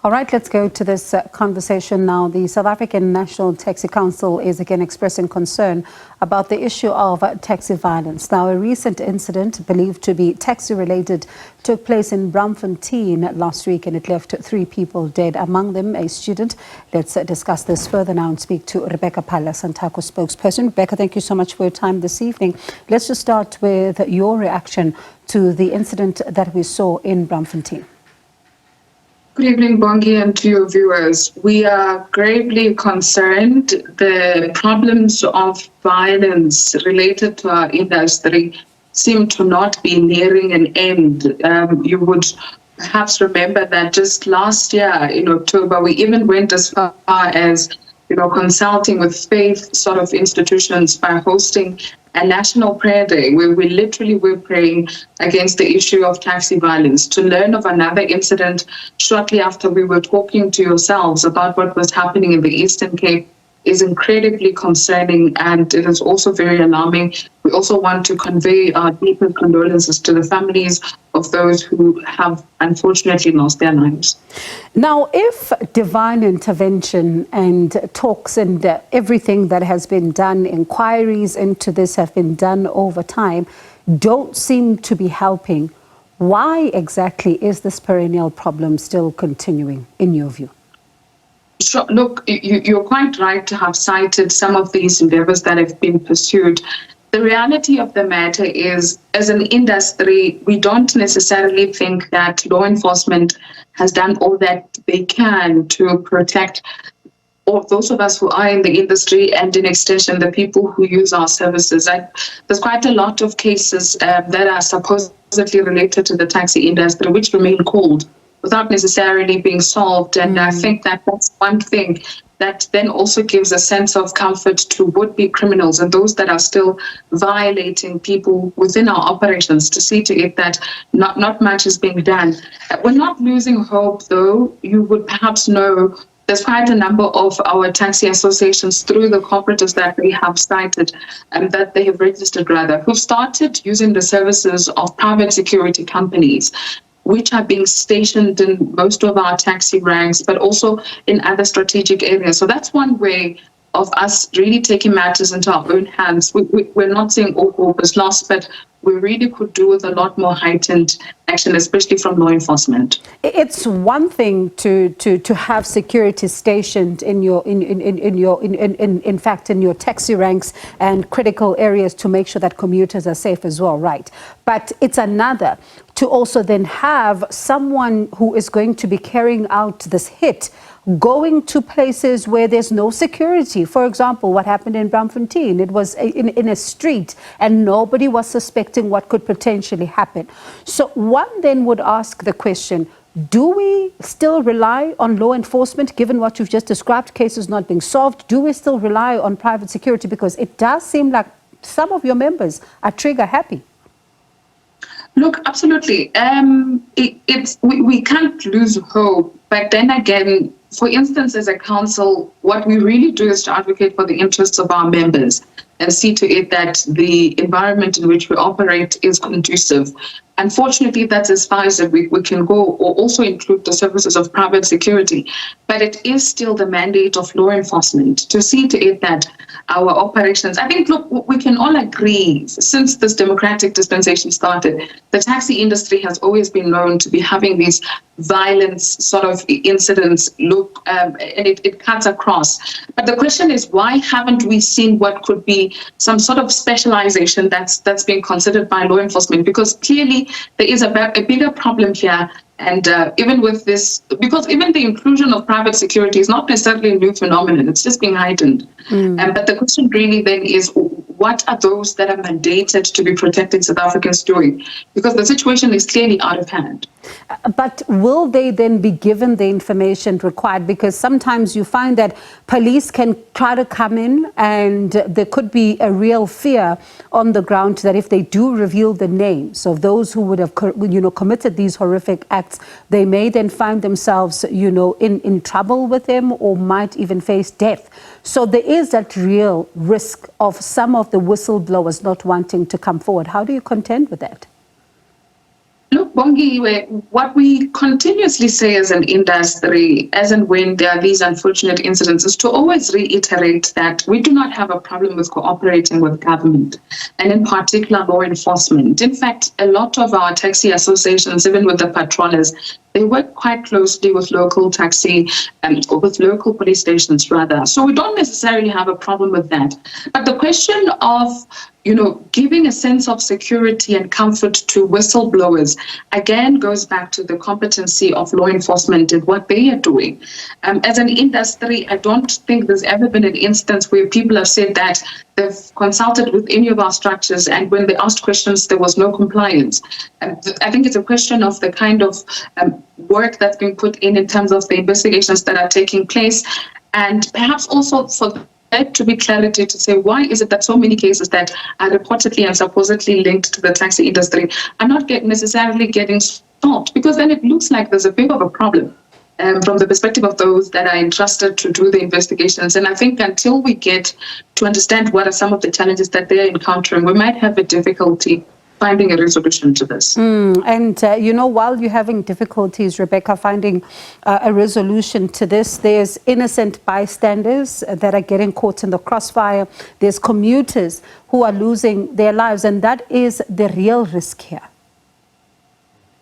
All right, let's go to this conversation now. The South African National Taxi Council is again expressing concern about the issue of taxi violence. Now, a recent incident believed to be taxi-related took place in Braamfontein last week, and it left 3 people dead, among them a student. Let's discuss this further now and speak to Rebecca Phala, Santaco spokesperson. Rebecca, thank you so much for your time this evening. Let's just start with your reaction to the incident that we saw in Braamfontein. Good evening, Bongi, and to your viewers. We are gravely concerned. The problems of violence related to our industry seem to not be nearing an end. You would perhaps remember that just last year in October, we even went as far as consulting with faith sort of institutions by hosting a national prayer day where we literally were praying against the issue of taxi violence. To learn of another incident shortly after we were talking to yourselves about what was happening in the Eastern Cape is incredibly concerning, and it is also very alarming. We also want to convey our deepest condolences to the families of those who have unfortunately lost their lives. Now, if divine intervention and talks and everything that has been done, inquiries into this have been done over time, don't seem to be helping, why exactly is this perennial problem still continuing, in your view? Sure. Look, you're quite right to have cited some of these endeavors that have been pursued. The reality of the matter is, as an industry, we don't necessarily think that law enforcement has done all that they can to protect all those of us who are in the industry and, in extension, the people who use our services. There's quite a lot of cases that are supposedly related to the taxi industry which remain cold without necessarily being solved. And I think that that's one thing that then also gives a sense of comfort to would-be criminals and those that are still violating people within our operations, to see to it that not much is being done. We're not losing hope, though. You would perhaps know there's quite a number of our taxi associations through the cooperatives that we have cited and that they have registered, rather, who've started using the services of private security companies, which are being stationed in most of our taxi ranks, but also in other strategic areas. So that's one way of us really taking matters into our own hands. We're not saying all hope is lost, but we really could do with a lot more heightened action, especially from law enforcement. It's one thing to have security stationed in your in fact in your taxi ranks and critical areas to make sure that commuters are safe as well, right? But it's another to also then have someone who is going to be carrying out this hit going to places where there's no security. For example, what happened in Braamfontein, it was in a street and nobody was suspecting what could potentially happen. So one then would ask the question, do we still rely on law enforcement, given what you've just described, cases not being solved? Do we still rely on private security? Because it does seem like some of your members are trigger happy. Look, absolutely. We can't lose hope. But then again, for instance, as a council, what we really do is to advocate for the interests of our members and see to it that the environment in which we operate is conducive. Unfortunately, that's as far as we can go, or also include the services of private security. But it is still the mandate of law enforcement to see to it that our operations, I think, look, we can all agree, since this democratic dispensation started, the taxi industry has always been known to be having these violence sort of incidents, and it cuts across. But the question is, why haven't we seen what could be some sort of specialization that's being considered by law enforcement? Because clearly there is a bigger problem here. And even with this, because even the inclusion of private security is not necessarily a new phenomenon, it's just being heightened. But the question really then is, what are those that are mandated to be protecting South Africans doing? Because the situation is clearly out of hand. But will they then be given the information required? Because sometimes you find that police can try to come in and there could be a real fear on the ground that if they do reveal the names of those who would have committed these horrific acts, they may then find themselves in trouble with them or might even face death. So there is that real risk of some of the whistleblowers not wanting to come forward. How do you contend with that? Look, Bongiwe, what we continuously say as an industry, as and when there are these unfortunate incidents, is to always reiterate that we do not have a problem with cooperating with government, and in particular law enforcement. In fact, a lot of our taxi associations, even with the patrollers, they work quite closely with local taxi or with local police stations, rather. So we don't necessarily have a problem with that. But the question of, giving a sense of security and comfort to whistleblowers, again, goes back to the competency of law enforcement and what they are doing. As an industry, I don't think there's ever been an instance where people have said that they've consulted with any of our structures, and when they asked questions, there was no compliance. I think it's a question of the kind of work that's being put in terms of the investigations that are taking place, and perhaps also for there to be clarity to say, why is it that so many cases that are reportedly and supposedly linked to the taxi industry are not necessarily getting solved? Because then it looks like there's a bit of a problem from the perspective of those that are entrusted to do the investigations. And I think until we get to understand what are some of the challenges that they're encountering, we might have a difficulty finding a resolution to this. While you're having difficulties, Rebecca, finding a resolution to this, there's innocent bystanders that are getting caught in the crossfire. There's commuters who are losing their lives, and that is the real risk here.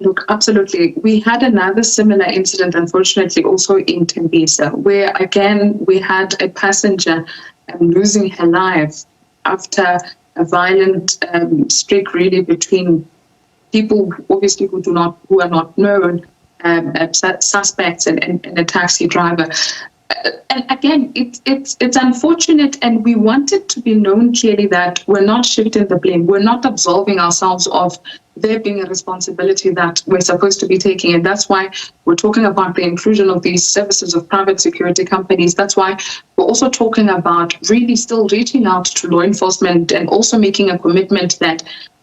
Look, absolutely. We had another similar incident, unfortunately, also in Tembisa, where, again, we had a passenger losing her life after a violent streak, really, between people obviously who are not known, suspects and a taxi driver. And again, it's unfortunate, and we want it to be known clearly that we're not shifting the blame. We're not absolving ourselves of there being a responsibility that we're supposed to be taking. And that's why we're talking about the inclusion of these services of private security companies. That's why we're also talking about really still reaching out to law enforcement and also making a commitment that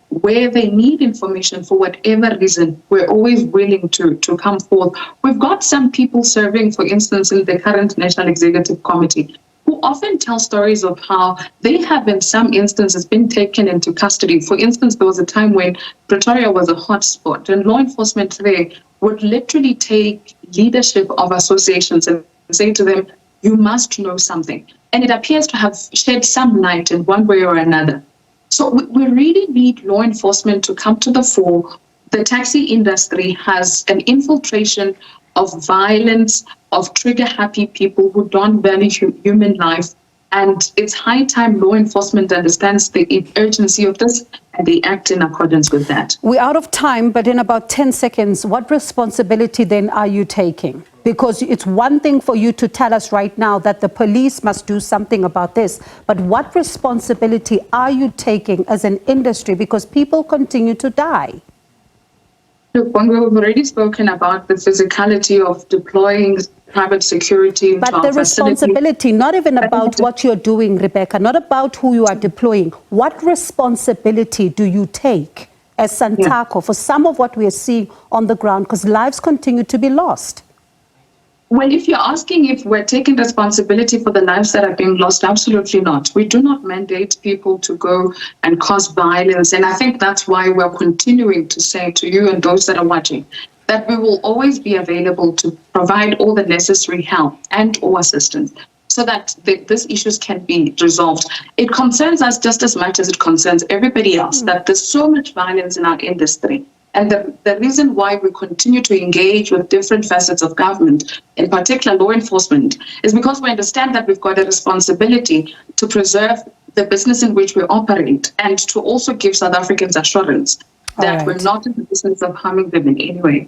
where they need information for whatever reason, we're always willing to come forth. We've got some people serving, for instance, in the current National Executive Committee, who often tell stories of how they have, in some instances, been taken into custody. For instance, there was a time when Pretoria was a hotspot, and law enforcement there would literally take leadership of associations and say to them, you must know something. And it appears to have shed some light in one way or another. So we really need law enforcement to come to the fore. The taxi industry has an infiltration of violence, of trigger-happy people who don't value human life. And it's high time law enforcement understands the urgency of this and they act in accordance with that. We're out of time, but in about 10 seconds, what responsibility then are you taking? Because it's one thing for you to tell us right now that the police must do something about this, but what responsibility are you taking as an industry? Because people continue to die. Look, we've already spoken about the physicality of deploying private security. But the responsibility, not even about what you're doing, Rebecca, not about who you are deploying. What responsibility do you take as Santaco for some of what we are seeing on the ground? Because lives continue to be lost. Well, if you're asking if we're taking responsibility for the lives that are being lost, absolutely not. We do not mandate people to go and cause violence. And I think that's why we're continuing to say to you and those that are watching that we will always be available to provide all the necessary help and or assistance so that these issues can be resolved. It concerns us just as much as it concerns everybody else, that there's so much violence in our industry. And the reason why we continue to engage with different facets of government, in particular law enforcement, is because we understand that we've got a responsibility to preserve the business in which we operate and to also give South Africans assurance that we're not in the business of harming them in any way.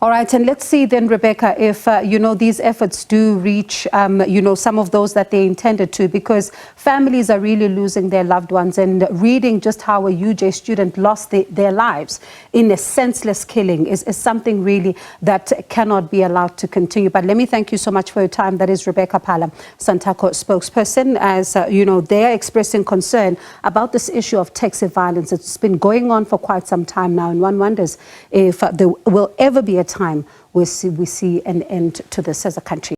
All right, and let's see then, Rebecca, if, these efforts do reach, some of those that they intended to, because families are really losing their loved ones, and reading just how a UJ student lost their lives in a senseless killing is something really that cannot be allowed to continue. But let me thank you so much for your time. That is Rebecca Phala, Santaco spokesperson, as, they're expressing concern about this issue of taxi violence. It's been going on for quite some time now, and one wonders if there will ever be a time where we see an end to this as a country.